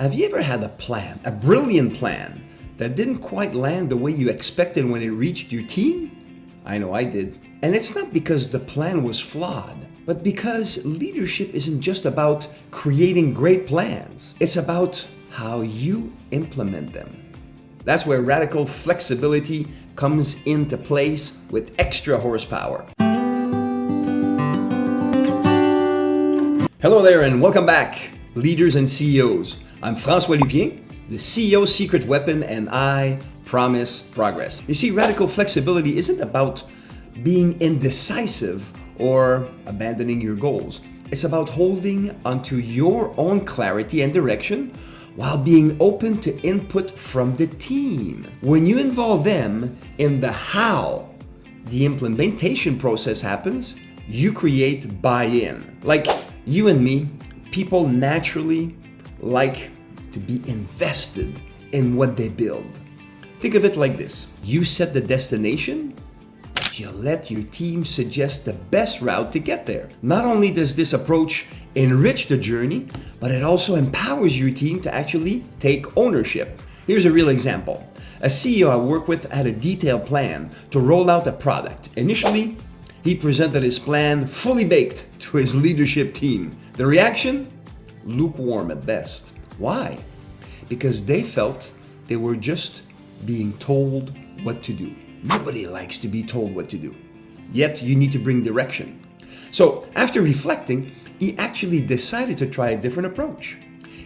Have you ever had a plan, a brilliant plan, that didn't quite land the way you expected when it reached your team? I know I did. And it's not because the plan was flawed, but because leadership isn't just about creating great plans. It's about how you implement them. That's where radical flexibility comes into place with extra horsepower. Hello there and welcome back, leaders and CEOs. I'm Francois Lupien, the CEO secret weapon, and I promise progress. You see, radical flexibility isn't about being indecisive or abandoning your goals. It's about holding onto your own clarity and direction while being open to input from the team. When you involve them in the how the implementation process happens, you create buy-in. Like you and me, people naturally like to be invested in what they build. Think of it like this. You set the destination, but you let your team suggest the best route to get there. Not only does this approach enrich the journey, but it also empowers your team to actually take ownership. Here's a real example. A CEO I work with had a detailed plan to roll out a product. Initially, he presented his plan fully baked to his leadership team. The reaction? Lukewarm at best. Why? Because they felt they were just being told what to do. Nobody likes to be told what to do. Yet you need to bring direction. So after reflecting, he actually decided to try a different approach.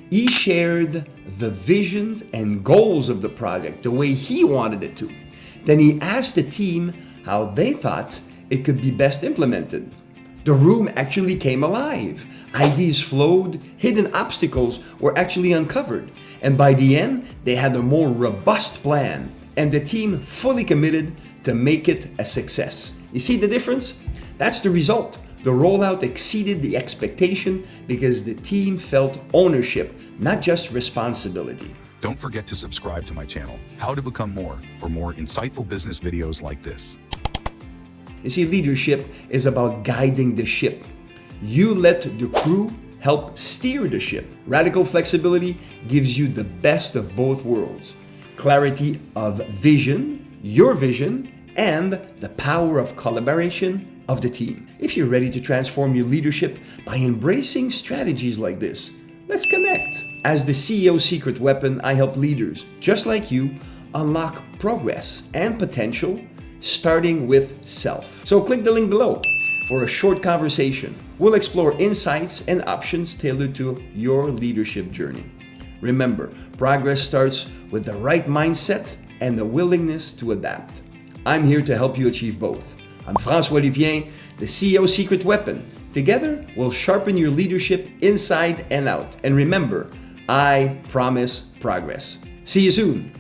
He shared the visions and goals of the project the way he wanted it to. Then he asked the team how they thought it could be best implemented. The room actually came alive. Ideas flowed, hidden obstacles were actually uncovered. And by the end, they had a more robust plan, and the team fully committed to make it a success. You see the difference? That's the result. The rollout exceeded the expectation because the team felt ownership, not just responsibility. Don't forget to subscribe to my channel, How to Become More, for more insightful business videos like this. You see, leadership is about guiding the ship. You let the crew help steer the ship. Radical flexibility gives you the best of both worlds. Clarity of vision, your vision, and the power of collaboration of the team. If you're ready to transform your leadership by embracing strategies like this, let's connect. As the CEO secret weapon, I help leaders, just like you, unlock progress and potential, starting with self. So click the link below for a short conversation. We'll explore insights and options tailored to your leadership journey. Remember, progress starts with the right mindset and the willingness to adapt. I'm here to help you achieve both. I'm Francois Lupien, the CEO secret weapon. Together, we'll sharpen your leadership inside and out. And remember, I promise progress. See you soon.